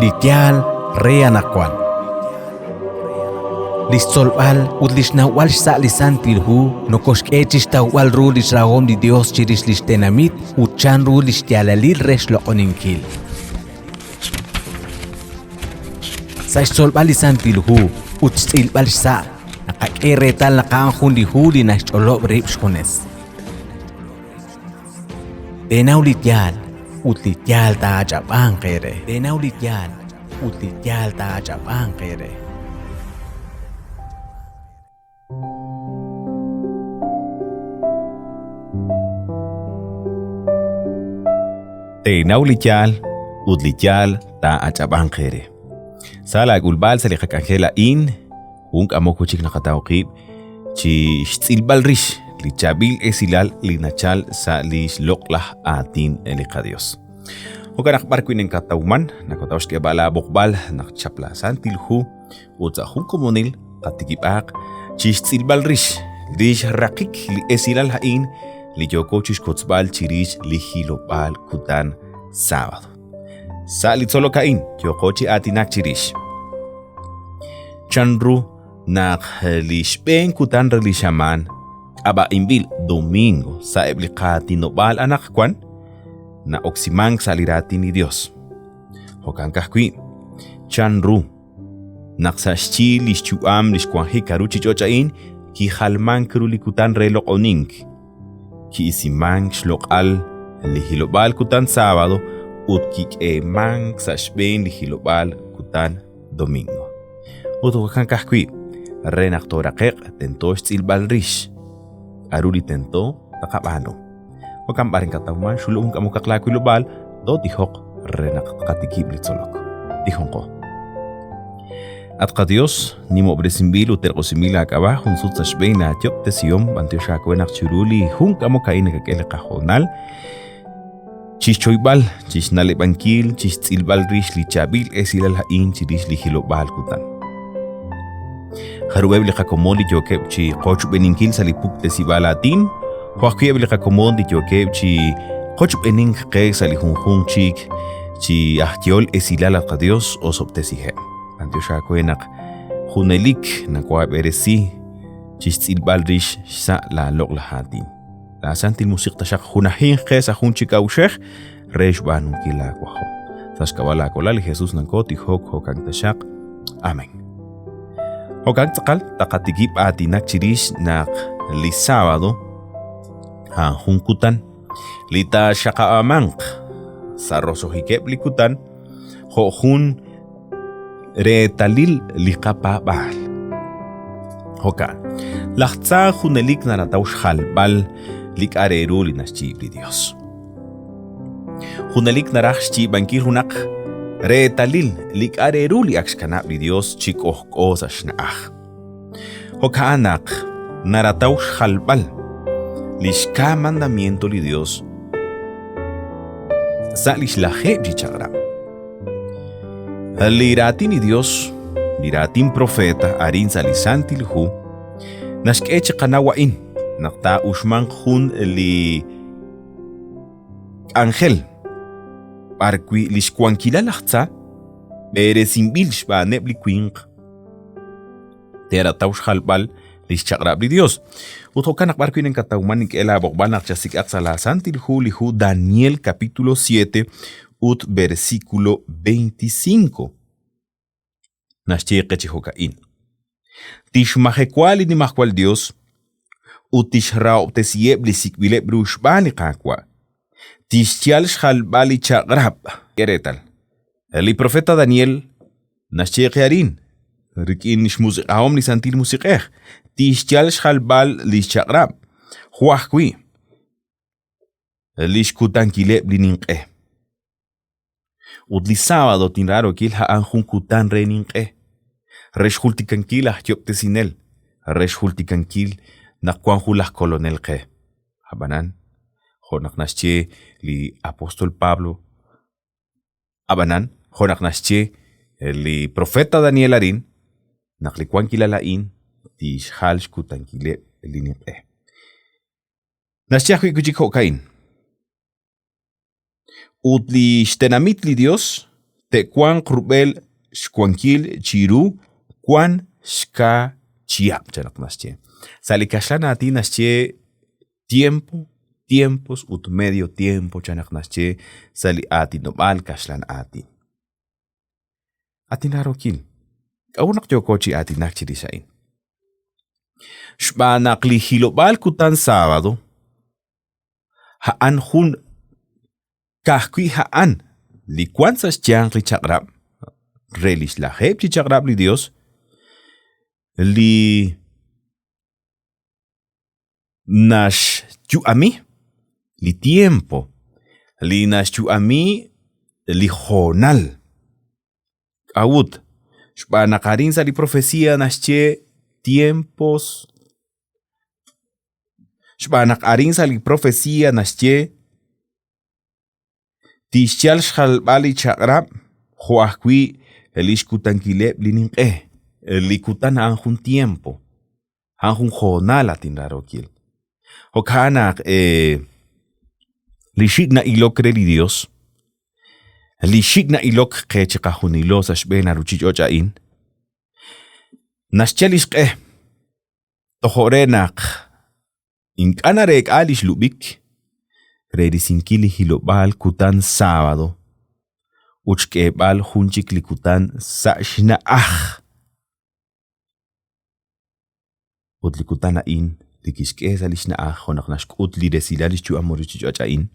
litial re anakuan. Listolbal utlixnawal xsalisantilhu nokoxk'echixtawal ru lixrahom di Dios chirix lixtenamit uchan ru lixtialalil rexloqoninkil. Sa xtolbal lisantilhu uchtz'ilbal xsa naqak'eretal naqanjun lihu linaxch'olob rib xjunes. Tenaw litial utlitial taachap'an qere. Tenaw litial utlitial taachap'an qere. Tenaw litial utlitial taachap'an qere. Sala gulbal saliqak'anjela in amok chik nakatawqib chi xtz'ilbal rix lichabil esilal linachal sa lixloqlah atin eliqa Dios. Hukanaqbarkuin en katawman nakotawxke bala bokbal nakchaplasan tilhu utzahun komunil qatikibaq chi xtz'ilbal rix raqik li esilal hain liyoko chixkotzbal chirix lijilobal kutan sábado. Sa litzolokain yokochi atinak chirix. Chanru nak lixpen kutan relishaman aba imbil domingo sa ebliqati nobal anakkuan na oksimang salirati ni Dios. Hokankahkui chanru naksaxchi lixchuam lixkuanji karuchi chochain ki halman kruli kutan reloqoning ki isimang xloqal lihilobal kutan sábado ut kik'emang saxben lihilobal kutan domingo. Ut hokankahkui renaqtoraqeq tento xtz'ilbal rix aruli tento taqabano hokambarin katawman xulu'un kamukaklaku ilobal do tihok renaqqatikib litzolok tihonqo atqa Dios nimo'bresimbil uterqosimil ak'abaj junsut saxben natyop tesiyom bantioxakuenaq chiruli jun kamukain kak'eleqajonal chixchoybal chixnalebankil chixtz'ilbal rix lichabil esilal ha'in chirix lijilobal kutan Haruebli qakomoli yokeb chi qochbeninkil salipuk tesibalatin huaqkiebli qakomoli yokeb chi qochbenin qe salihunjun chik chi ahtiol esilal qa Dios osobtesihe antioxakuenaq junelik nakuab eresi chixtz'ilbal rix sa la loqlahatin la santil musiq tashaq junahin qe sa junchik awxej rex banunkila kwajo saskabala kolali Jesús nankoti hok hokan tashaq amén. Hokang tzaqal taqatikib atinak chirix naq li sábado junkutan lita xaqa'amanq sarrosohikeb likutan jojun retalil liqapab'al hoka laqtza junelik naratawx jalbal lik'areru linaxchib li Dios junelik naraj xchibankil hunaq retalil lik'areru li akxkanab li Dios chik'ojk'os axna'aj. Hoka'anak naratawx jalbal lixka mandamiento li Dios sa lixlajeb chichaqrab. Liratin li Dios liratin profeta arin salisantilhu naxk'echi qanawa'in naqta uxman jun li ángel Arqui lixkuankila laqtza beresimbil xbaneb likwinq teratawx jalbal lixchaqrab li Dios utjokanak barkuin en katawman ink'ela boqbal naqchasik'aq salasantilhu lihu Daniel capítulo 7 ut versículo 25 naxcheqechi joka'in tixmajekual inimajkual Dios utixraobtesiyeb lisikbileb ruxban liqakwa Tixtial xjalbal chaqrab keretal. El profeta Daniel naxcheqearin rikin xmusiqahom li santil musiqej. Tixtial xjalbal li chaqrab. Huajkui. Lixkutankileb lininqej. Utli sábado tinraro kil haan junkutan reninqej. Rexhultikankil ahtioptesinel. Rexhultikankil naqkuanjulah kolonelqej. Habanan. Honak nasche li apóstol Pablo abanan honak nasche li profeta Daniel arin naklikuan kilalain ti xhal xkutankile linip'e nasche kuchik hokain ut li xtenamit li Dios te kwan krubel shkwankil chiru kwan shka chiap chanak nasche. Sali kashlan ati nasche tiempos ut medio tiempo chanak nasche sali ati nobal kashlan ati. Ati narokil. Aunak yokochi ati nakchiri sain. Shbanak li hilobal kutan sábado. Haan hun kahkui haan li kwanzas chang li chakrab. Relish la heb chi chakrab li Dios. Li nash chu ami li tiempo. Li nash chu ami li jonal. Awut. Shbanakarin sa li profecía nasche tiempos. Shbanakarin sa li profecía nasche tishal shalbali chakrab joahkui elishkutan kileb lininke likutan anjun tiempo anjun jonal atinrarokil okanak lishigna ilok reli Dios lishigna ilok qechqajunilos ashbena ruchichochain naschelishqe tojorenak inkanarek alish lubik redisinkili hilobal kutan sábado uchkebal junchik likutan sashna utlikutan ain likishkeza lishna honaqnash utli desilalish chu amorichichochain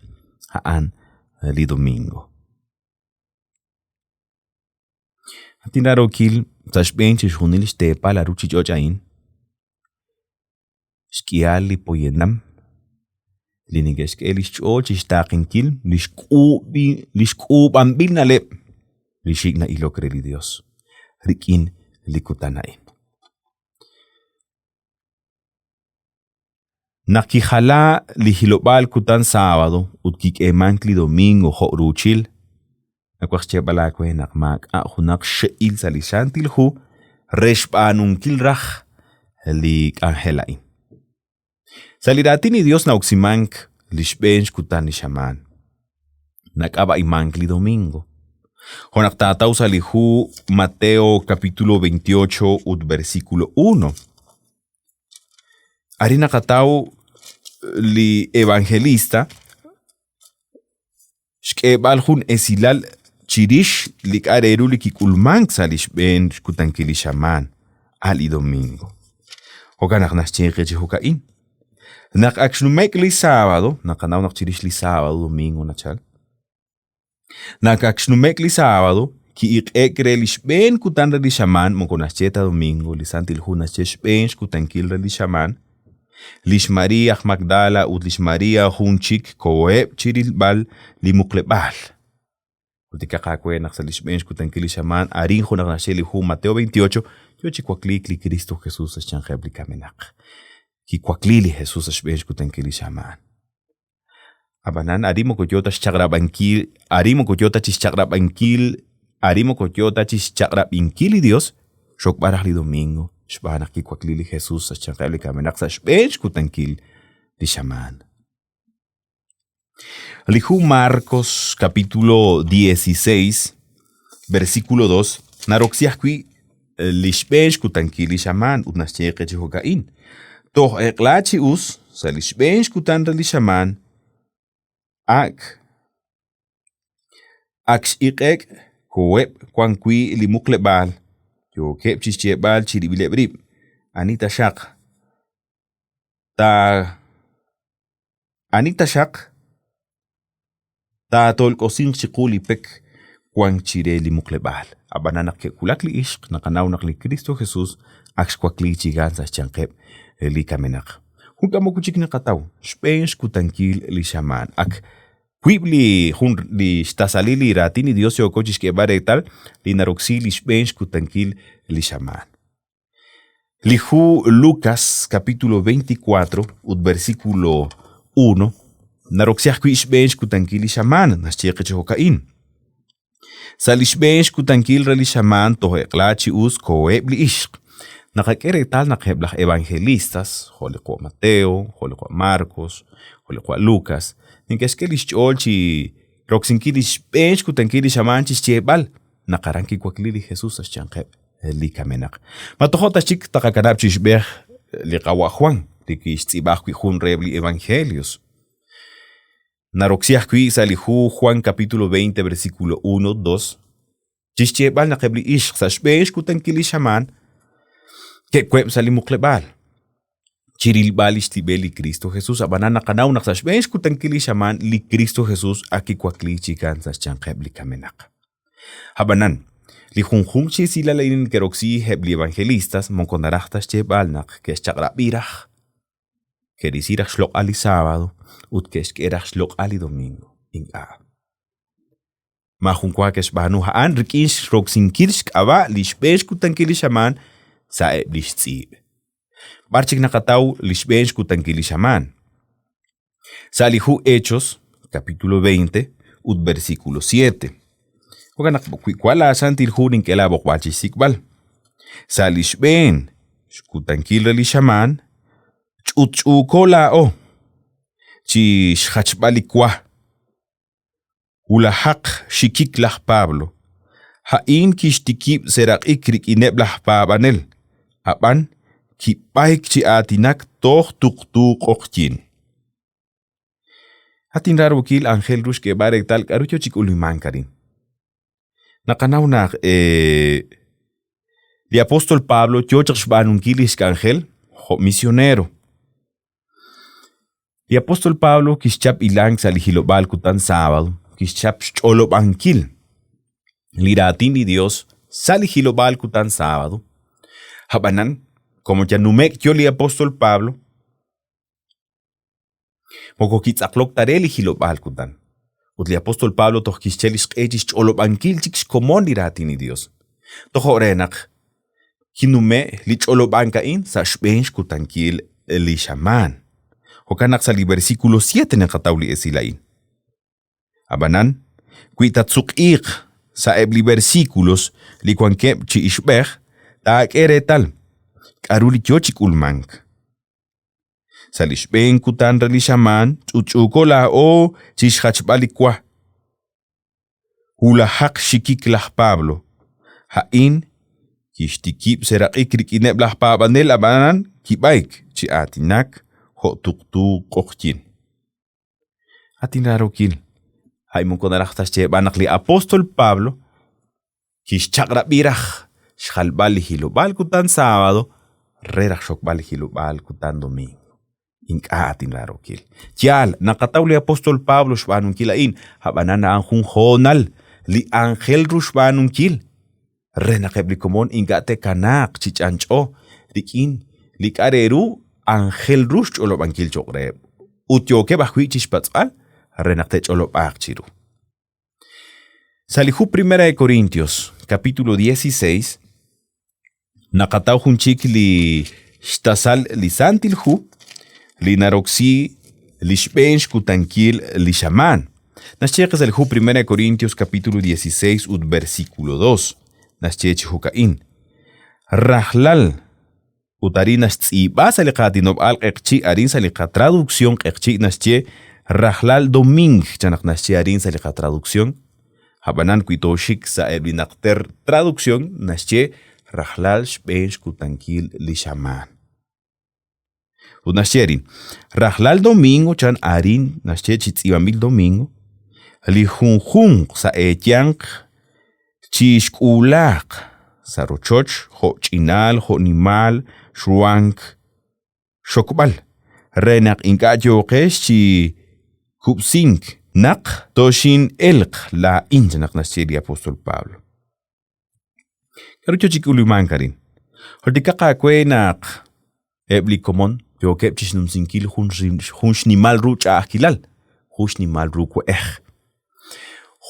haan li domingo atinarokil tashbenchi junilish te pala ruchichochain shkial li poyenam linigesk elicho chistaqenkil lishkuban bilnale lishigna ilokrali Dios rikin likutanain nakijala lihilobal kutan sábado utkik emankli domingo horuchil nakwachche balakwe nakmak ahunak sheil salishantil hu reshpanunkil raj li angelain Saliratini Dios na uximank lishbench kutan shaman. Nakaba imankli domingo. Honaktatau salihu Mateo capítulo 28 ut versículo 1. Arina katau li evangelista shkebal hun esilal chirish lik areru likikulmank salishbench kutan kilishaman ali domingo. Hokanak naschenkechi hokain. Nak aksnumek li sábado, nakanaw nakchirish li sábado, domingo na chal. Nak aksnumek li sábado, ki ikekre li shben kutan li shaman, mokonacheta domingo, li santil hunas shben kutankil li shaman, lish Maria Magdala ut lish Maria hunchik koeb chiril bal li muklebal. Utikakakwe nak sa li shben kutankil li shaman, arin hunak nacheli hu Mateo 28, yo chikwaklik li Cristo Jesús chanjebli kamenak. Ki kwaklili Jesus ashbesh kutankili shaman. Abanan arimo koyota chagrabankil, arimo koyota chagrabankil, arimo koyota chagrabinkili Dios, shok barahli domingo, shbanak ki kwaklili Jesus ashangeli kamenak ashbesh kutankil li shaman. Lihu Marcos capítulo 16, versículo 2, naroxiahqui lishbesh kutankili shaman, utnascheke chihokain. Toch eklachi us salishbench kutan li shaman ak ikek koeb kwankui li muklebal yo kep chichebal chiribilebrib anita shak ta tolkosin chikuli pek kwan chire li muklebal abanana ke kulakli ishq nakanaw nakli Cristo Jesus ak kwakli chigansa chankep li kamenak. Hunka mo kuchik na kataw, shpensh kutankil li shaman. Ak Quibli hun li stasalili ratini Dios yo cochis que baretal li naroxili shpensh kutankil li shaman. Lihu Lucas capítulo 24 ut versículo 1 naroxiach qui shpensh kutankil li shaman nascheke chokain. Salishbench kutankil li shaman toheklachi us koebli ishq. Nakakere tal nakeblah evangelistas, holeko Mateo, holeko Marcos, holeko Lucas. Ninkeskelish olchi roxinkilish bench kutankilish shamanchis chebal. naqaranki kwaklili Jesús aschanqeb li kamenaq. Matohota chik takakanab chishbeh li qawa Juan, li kishtzibah kwi jun rebli evangelios. Naroxiah kwi salihu Juan capítulo 20 versículo 1, 2. Chishchebal naqebli ish sashbesh kutankili shaman, que kweb salimuklebal. Chirilbal ishtibeli Cristo Jesús abanan nakanaw naksashbesh kutankili shaman li Cristo Jesús aki kwakli chikan saschanqeb li kamenaq. Habanan, li junjung chi sila lainin keroxi hebli evangelistas monkonarachtas chebalnak que chaqrabiraj, que disiraj shlok ali sábado, ut que eskeraj shlok ali domingo, in a. Majunkwa que shbanu haan rikish roxinkirsk aba li shbesh kutankili shaman sa eblish tzib. Barchik nakataw lishbesh kutankili shaman. Salihu Hechos, capítulo 20, ut versículo 7. Kuala santil hurin que la bokwachi sikbal. Salishben, shkutankil li shaman, chuchukola o. Chi shachbalikwa. Ulahak shikik lah Pablo. Hain kishtikib serak ikrik ineblah pabanel. Apan kipaik chi atinak toh tuktuk okjin. Atin rarukil Angel Rush que barek tal karucho chikuliman karin. Nakanaw na di apóstol Pablo chochak banunkilis ka Angel misionero. Di apóstol Pablo kischap ilang sa lihilobal kutan sábado kischap cholob ankil. Liratin ni Dios sa lihilobal kutan sábado. Habanan como ya numek yo li apóstol Pablo moko kitzaklok tareli hilobal kutan. Ut li apóstol Pablo toh kischelis ejis cholob ankil chik komon liratin ni Dios. Toho renak kinume li cholob ankain sa shbench kutankil li shaman. Hokanak sa li versículo 7 nakatawli esilain. Abanan, kuitatsuk sa ebli versículos li kwankep chi ishbeh taak eretal, karuli kyochik ulmank. Sa lishben kutan rali shaman, chuchukola o chishachbalikwa. Hulahak shikik lah Pablo, hain kishtikip serak ikrik ineblah pabanel abanan kibaik chi atinak ho tuktu kokjin. Atinarokil. Haimon konarachtas che banak li apóstol Pablo kishchakrabiraj shalbali hilobal kutan sábado reraj shokbali hilobal kutan domingo. Inka atinarokil. Tial nakataw li apóstol Pablo shbanunkilain habanana anjun honal li Angel Rush banunkil. Renakebli komon ingate kanak chichancho rikin likareru Angel Rush cholobankil chokreb. Utyoke bajwi chishpatzal renakte cholobakchiru. Salihu 1 Corintios, capítulo 16. Nakataw hunchik li shtasal li santilhu li naroxi li shbench kutankil li shaman. Nascheke salihu 1 Corintios, capítulo 16, ut versículo 2. Nascheke hukain. Rahlal utarin nastsiba salikatinob al qeqchi arin salika traducción qeqchi nasche rahlal doming chanak nasche arin salika traducción. Habanan kuitoshik sa ebinakter traducción nasche rahlal shbench kutankil li shaman. Unasherin rahlal domingo chan arin nasche chitzibamil domingo li junjung sa etyank chishkulak sa rochoch ho chinal ho nimal shruank shokbal renak inkayo keshi kupsink nak toshin elk la injanak nasche apóstol Pablo. Karucho chikuluman karin. Hortikaka kwenak ebli komon yo kepchis numsinkil hunsh nimal rucha akilal hush nimal ruko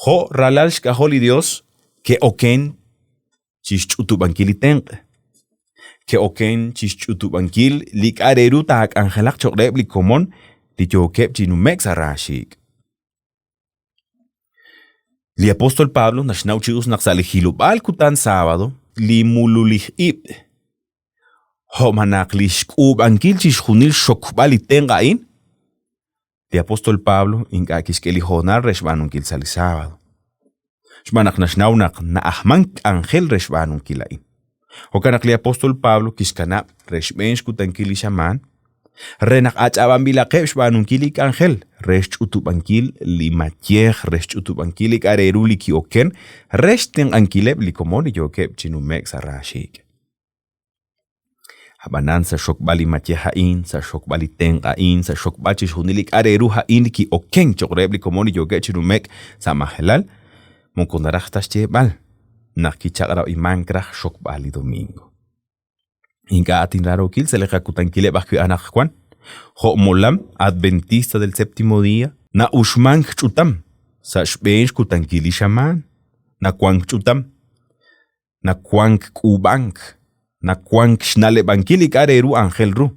Ho ralal shkaholi Dios que oken chishchutubankil itenq. Que oken chishchutubankil lik areru taak angelak chokreb li komon li yo kepchi numek sarashik. Li apóstol Pablo nashnauchius naksalihilubal kutan sábado li mululih ib. Ho manak li shkubankil chishjunil shokbal itengain. Li apóstol Pablo inkakis que li honar reshbanunkil sali sábado. Xmanak naxnaunak na ahmank ángel rexbanun kilain. Hokanak li apóstol Pablo kishkanap rexbenx kutankili shaman. Renak achaban bilaqeb xbanun kilik ángel. Rex utubankil li matiej rex utubankili areruli ki oken. Rex ten ankileb li komoni yokeb chinumek sa rashik. Habanan sa shokbali matiej hain, sa shokbali ten hain, sa shokbachi hunilik areru hain ki oken chokreb li komoni yokeb chinumek sa mahelal. Monkondaraj tashchebal. Nakichagrao imankraj shokbali domingo. Inka atinraro kil se le jakutankile bajo anak Juan. Jo molam adventista del séptimo día. Na ushmank chutam. Sa shbench kutankili shaman. Na kwank chutam. Na kwank kubank. Na kwank shnale bankili kareru angel ru.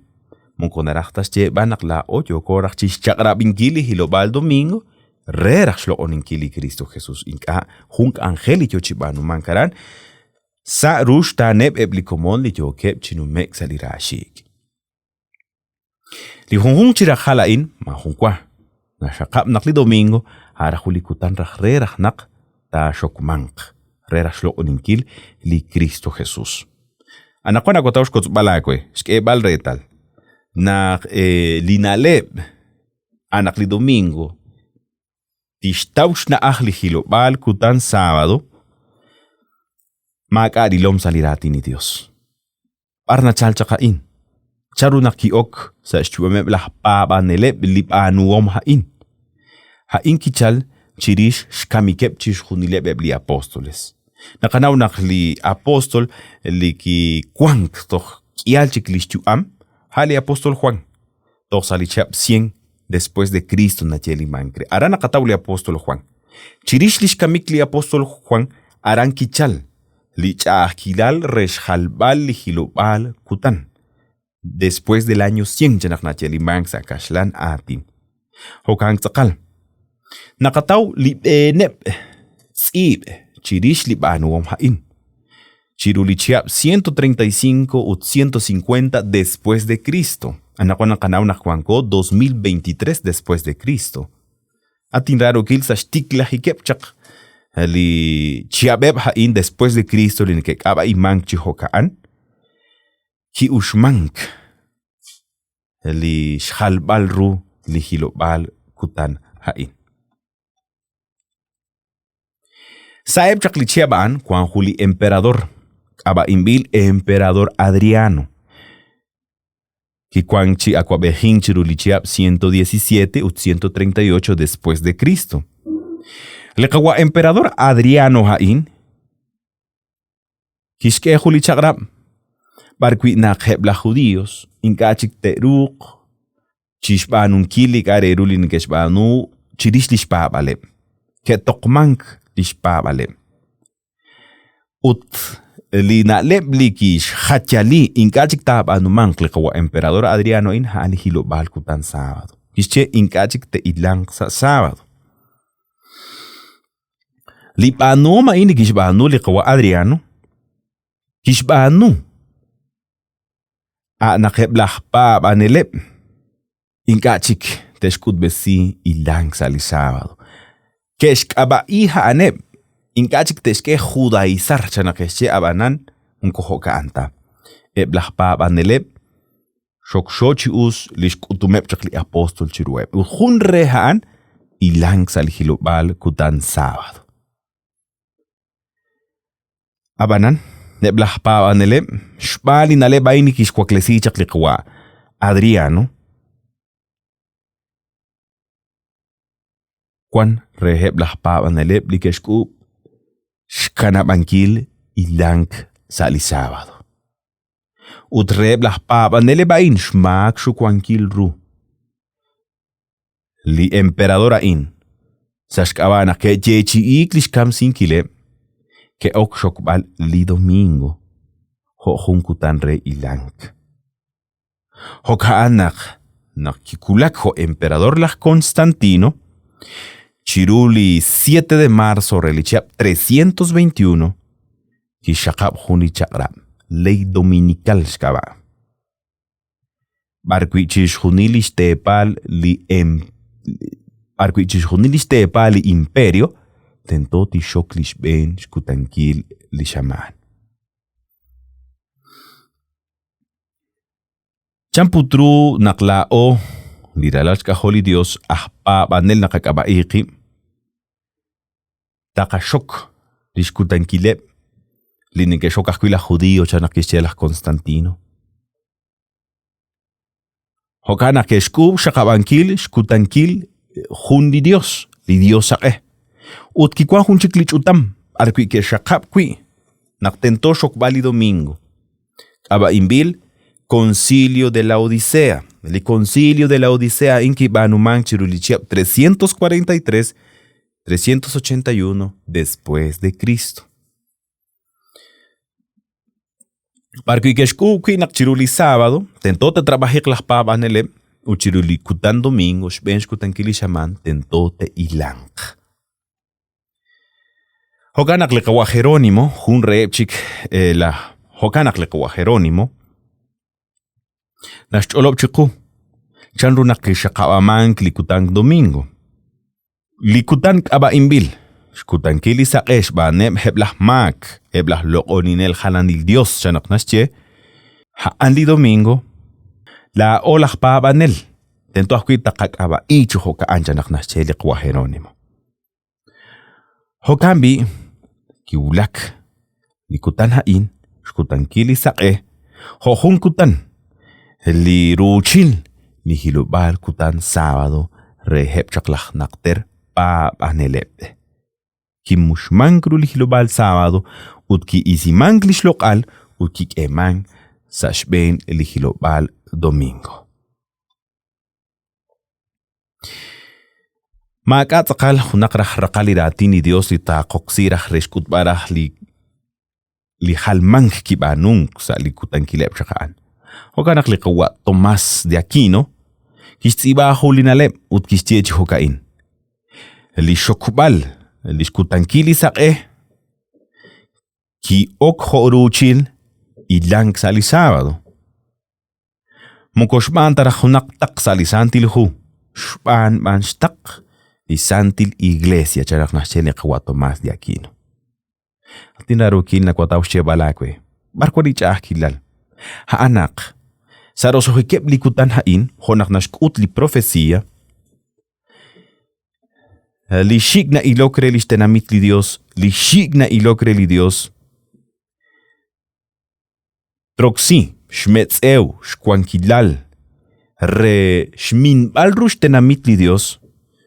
Monkondaraj tashchebanak la oyo koraj chichagra binkili hilobal domingo. Rerach lo oninkili Cristo Jesús inka hunk angeli yo chibanu mankaran sa rush ta neb eblikomon li yo kep chinumek salirashik li hung chirajala in ma hunkwa na shakap nakli domingo ara hulikutan rerach nak ta shokmank rerach lo oninkil li Cristo Jesús anakwana kotaush kotzbalakwe shkebal retal na linaleb anakli domingo Tishtaush na ahli hilobal kutan sábado. Makarilom salirati ni Dios. Parna chalchakain. Charunak kiok sa estuemeb lah paba neleb lipanuom hain. Hain kichal chirish shkamikep chish hunileb li apóstoles. Nakanaw nakli apóstol li ki kwank toch kialchik lishtuam hali apóstol Juan. Toch salichap 100 después de Cristo nacheli mancre. Aran akatauli apóstol Juan. Chirish lishkamikli apóstol Juan aran kichal. Lichahkilal reshalbal lihilobal kutan. Después del año 100 janak nacheli mancre kashlan atin. Hokang tzakal. Nakataw libenep tzib. Chirish libanuom hain. Chirulichiap 135 o 150 después de Cristo. Anakon kanaw na Juanco 2023 después de Cristo. Atinraro kil sa shtikla hikepchak li chiabeb hain después de Cristo li nekaba imang chihokaan ki ushmank li shalbal ru li hilobal kutan hain. Saeb chak li chiabaan Juan Juli emperador aba imbil emperador Adriano. Kikwanchi Aquabejin Chirulichiap 117 u 138 después de Cristo. Lekawa emperador Adriano Hain. Kishke Julichagrab. Barkwi nakhebla judíos. Inkachik teruk. Chishbanun kilik arerulin keshbanu. Chirish lishpabaleb. Ketokmank lishpabaleb. Ut. Lina leblikish hachali inkachik tab anumank lekawa emperador Adriano in hali hilobal kutan sábado. Kische inkachik te idlang sa sábado. Lipanoma ini kishbanu lekawa Adriano. Kishbanu. A nakeblah pa anelep. Inkachik teshkut besi idlang sa li sábado. Keshk aba iha anep. Inkachik teshke judaizar chanakeshe abanan unkohoka anta. Eblah pa baneleb shokshochi us lishkutumep chakli apóstol chirueb. Ujun rehaan ilang salihilubal kutan sábado. Abanan neblah pa baneleb shbali naleb aini kishkwaklesi chakli kwa Adriano. Kwan reheblah pa baneleb likeshku Shkanabankil ilang sali sábado. Utreblah papa nelebain shmak shukwankil ru. Li emperadora in. Sashkabana ke jechi iklish kam sinkile. Ke ok shokbal li domingo. Ho hunkutan re ilang. Hokaanak nakikulak ho emperador lah Constantino. Chiruli 7 de marzo religiap 321 Kishakab Juni Chakrab Ley Dominical Shkaba Barquichis Junilis Tepal li Barquichis Junilis Tepal li Imperio tento tishok lishben shkutankil lishaman. Champutru naklao liralash kaholi Dios ahpa banel nakakabaiki takashok lishkutankilep linikeshok ahkuila judío chanakishelah Constantino. Hokana keshkub shakabankil shkutankil hundi Dios li Dios utkikwan hunchiklich utam arkui ke shakap kui naktento shok bali domingo aba imbil Concilio de la Odisea. El Concilio de la Odisea inki banuman chirulichiap 343-381 después de Cristo. Para que keshku nak chiruli sábado, tentó te trabajé las pavas nele, u chiruli kutan domingo, shbench kutan kilishaman, tentó te ilang. Hokanak le kawa Jerónimo, hun reepchik la hokanak le kawa Jerónimo, Nashcholop chiku. Chanru nakishakawaman likutan domingo. Likutan aba imbil. Shkutan kili sa ba nem heblah mak. Heblah lokoninel halanil Dios chanak nasche. Haandi domingo. La olah pa abanel. Tento akuita kak aba ichu hoka anchanak nasche liqwa Jerónimo. Hokambi kiulak. Likutan hain. Shkutan kili sa Hohun kutan. Li ruchil ni hilubal kutan sábado rehep chaklach nakter pa panelepte. Kimushmankru li hilubal sábado utki isimanklish lokal utki eman sashben li hilubal domingo. Makatzakal hunakrah rakaliratin Dios li taqoksirah reshkutbarah li halmank kibanunk sa li kutan kilep chakaan. Hokanak likawa Tomás de Aquino, kistiba hulinalep ut kistiech hokain. Li shokubal, li skutankili ki ok horuchil ilang sali sábado. Mokoshban tarahunak tak sali santil hu, shban manstak li santil iglesia charak nashele kawa Tomás de Aquino. Tinarukil na kwatawshe balakwe, barko di chahkilal. Haanak, saroso hikep likutan hain, honak nashkut li profecía, li shigna ilokre li stenamit li Dios, li shigna ilokre li Dios, troxi, shmetzeu, shkwankilal, re shminbal rush tenamit li Dios,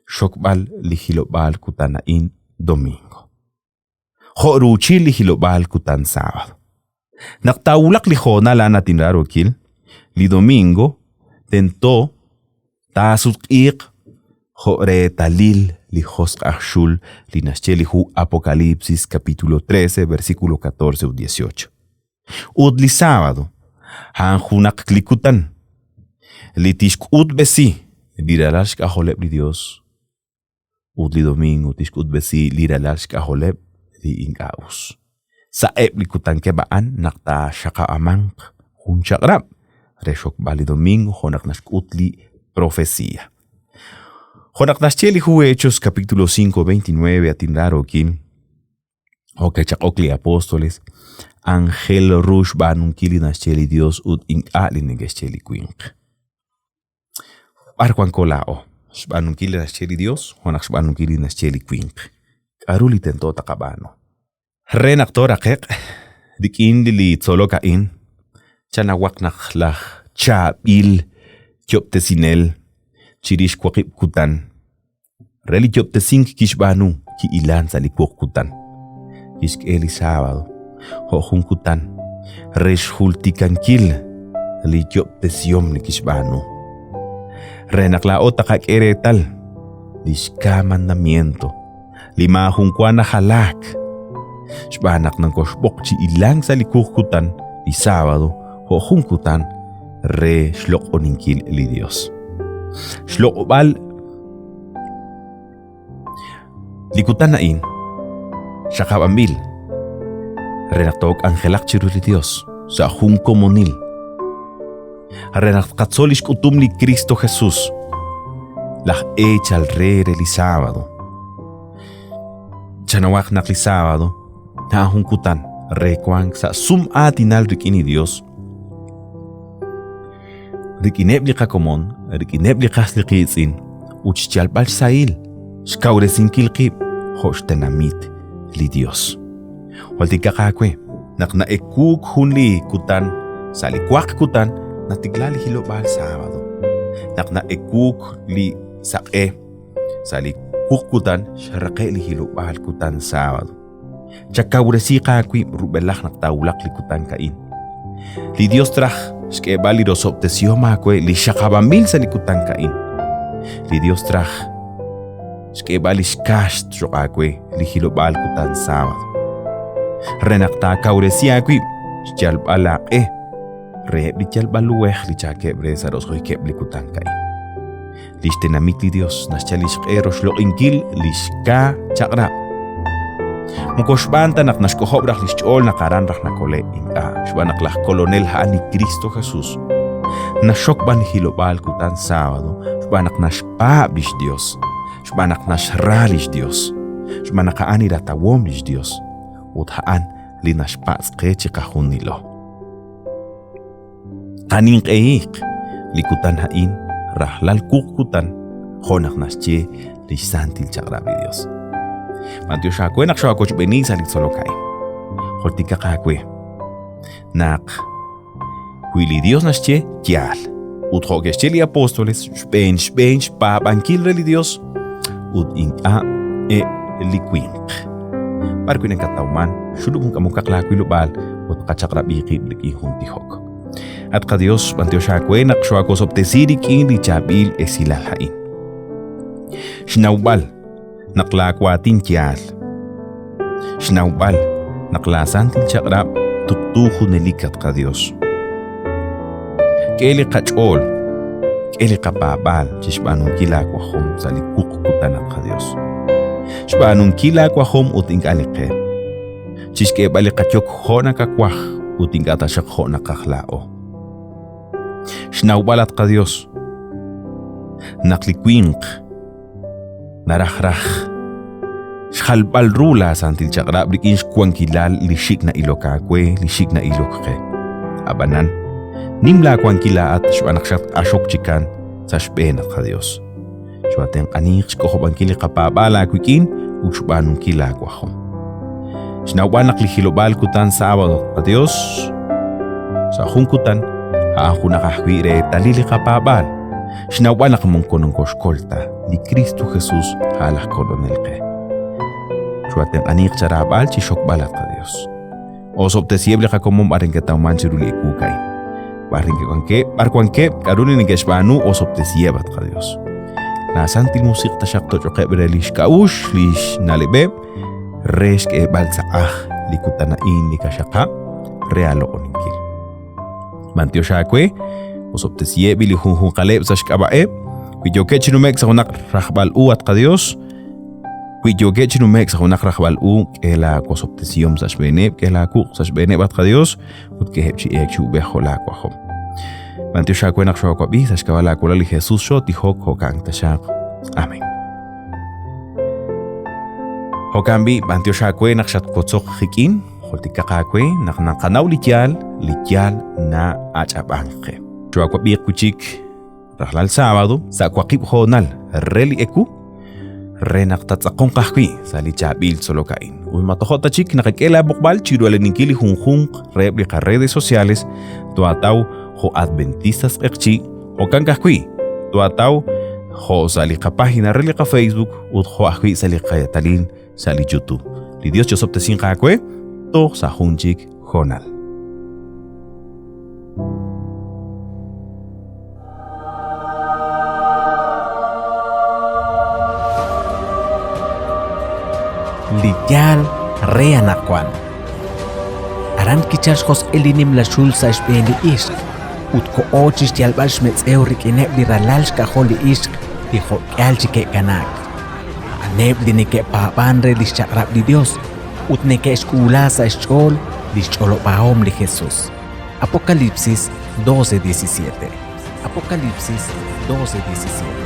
shokbal li hilobal kutan hain domingo. Horuchi li hilobal kutan sábado. Naktawulak li Jona la natin rarokil, li domingo, tento, tasuk jore talil li jos ashul li nascheli hu Apocalipsis capítulo 13, versículo 14 u 18. Ud li sábado, han hunak klikutan, li tishkut besi, liralash kaholeb li Dios. Ud li domingo, tishkut besi, liralash kaholeb li ingaus. Sa likutan kebaan nakta shaka amang hunchakrab. Reshok bali domingo honak nashkutli profecía. Honak nashcheli hu Hechos capítulo 5, 29 atinraro kim. Okechakokli apóstoles. Angel rush banun kili nashcheli Dios ut ink alinegeshcheli quink. Barquan kolao. Shbanun kili nashcheli Dios. Honak shbanun kili nashcheli quink. Aruli tento takabano. Ren actor akek, dikin li tzolokain, chanawak naklah, chabil, kyoptesinel, chirish kwakip kutan. Reli kyoptesink kishbanu, ki ilan sa likwok kutan. Kishk eli sábado, hohun kutan, resh hultikankil, li kyoptesyom ni kishbanu. Renakla otakak eretal, lishka mandamiento, lima hunkwana halak, Shbanak ng koshbokchi ilang sa likukutan di sábado ho hungkutan re shlok oninkil li Dios. Shlok obal likutan na in shakabambil renaktok angelak chiru li Dios sa hungko monil. Renakatsolish kutum li Cristo Jesús. Lah echa al re li sábado. chanawak nakli sábado, na hunkutan, rekwang sa sum atinal rikini Dios. Rikinebli ka komon, rikinebli ka slikitsin, uchchalbal sail, shkauresin kilkip, hoshtenamit li Dios. Waltika kakwe, nakna ekuk hunli kutan, salikwak kutan, natiglali hilobal sábado. Nakna ekuk li sak'e, salikuk kutan, sharake li hilobal kutan sábado. Chakauresi kakwe, rubelak naktawlak li kutan kain. Li Dios traj, shkebal li rosoptesio makwe, li shakabamil sa likutan kain. Li Dios traj, shkebal li shkash trokakwe, li hilobal kutan sábado. Renakta kauresi akwe, shchalbalak Reheb li chalbaluweh li chakebre sa roshoy keb li kutan kain. Lishtenamit li Dios, naschalish eros lo inkil, lishka chakra. Mukoshbanta nak nashkohobrach lishchol nakaran rach nakole inka, shbanak lah kolonel haan ni Cristo Jesús. Nashokban hilobal kutan sábado, shbanak nashpa blish Dios, shbanak nashralish Dios, shbanak haan iratawom lish Dios, uthaan li nashpa sketche kahun nilo. Kaning eik, likutan hain, rahlal kukutan, honak nasche, lisantil chagrabi Dios. Mantio shakwe nak shakoch bening salit solo kai. Holtika kakwe. Nak Wili Dios nasche tial. Uthogescheli apóstoles, shpen pa bankil reli Dios. Ut inka liquink. Parkuinen katauman, shulubung kamukaklakwi lubal, ut kachakrabi kiblik ihuntihok. At ka Dios, Mantio shakwe nak shakos optesirik in li chabil esilalhain. Shnawbal, naklakwatin tial. Shnawbal, naklasantin chakrab, tuktuhu nelikat ka Dios. Keli kachol, keli kapabal, chishbanong kilakwahom sa likukutanak ka Dios. Shbanong kilakwahom uting kalike. Chishke balikachok ho nakakwah, uting katasyak ho nakaklao. Shnawbalat ka Dios. Naklikwink. Narajraj. Shhalbal rula santil chakrab likin shkwankilal lishik na ilokakwe, lishik na ilokke. Abanan. Nimla kwankilaat shwanakshat ashok chikan sa shbenat ka Dios. Shwaten kanik shkohobankili kapabala kwikin uchbanong kilakwahom. Shnawbanak lihilobal kutan sábado ka Dios. Sa hunkutan. Ako nakahwire talili kapabal. Shinawanak mong konong koshkolta ni Cristo Jesus halah kolonelke. Shuaten anik charabal chishok balat ka Dios. Osob te sieble ka komom aringketaw manchiruli ikukay. Barkuanke karuni ni geshbanu osob te siebat ka Dios. Nasantil musik ta shakto chokebre lish kaush lish nalebe. Resh ke balsa likutanain ni kashaka realo oninkil. Mantio shakwe, osoptesie bili hunhun kaleb sa shkabae, kuyoke chinumek sa hunak rahbal at ka Dios, kuyoke chinumek sa hunak rahbal kela kosoptesiom sa shbeneb, kela kuk sa shbeneb at ka Dios, ut kehep chi ek shu beho la kwahom. Mantio shakwe nak shwakwabi sa shkabala kula li Jesus shot ihok hokang tashak. Amen. Hokambi, mantio shakwe nak shat kotsok hikin, holtika kakwe nak nakanaw lityal na achapangke. Chuakwabi kuchik rahlal sábado sa kwakip honal reli eku renak tatsakong kakwi sa lichabil solokain. Uy matohota chik nakikela bukbal chiruale ninkili hunghung rebli ka redes sociales tuataw ho adventistas ekchi ho kang kakwi tuataw ho sali ka pahina reli ka Facebook ut ho akwi sali ka yatalin sali YouTube. Li Dios chosoptesin kakwe to sa hunchik honal. Lityal reanakwan. Aran kichashkos elinim la shulsa ishbeni ishk. Utko ochish tialbash metzeorik ineb li ralalsh kaholi ishk li hokyalchi ke kanak. Aneb li neke papanre li shakrab li Dios. Utneke eskula sa ischol li cholo paom li Jesús. Apocalipsis 12:17. Apocalipsis 12:17.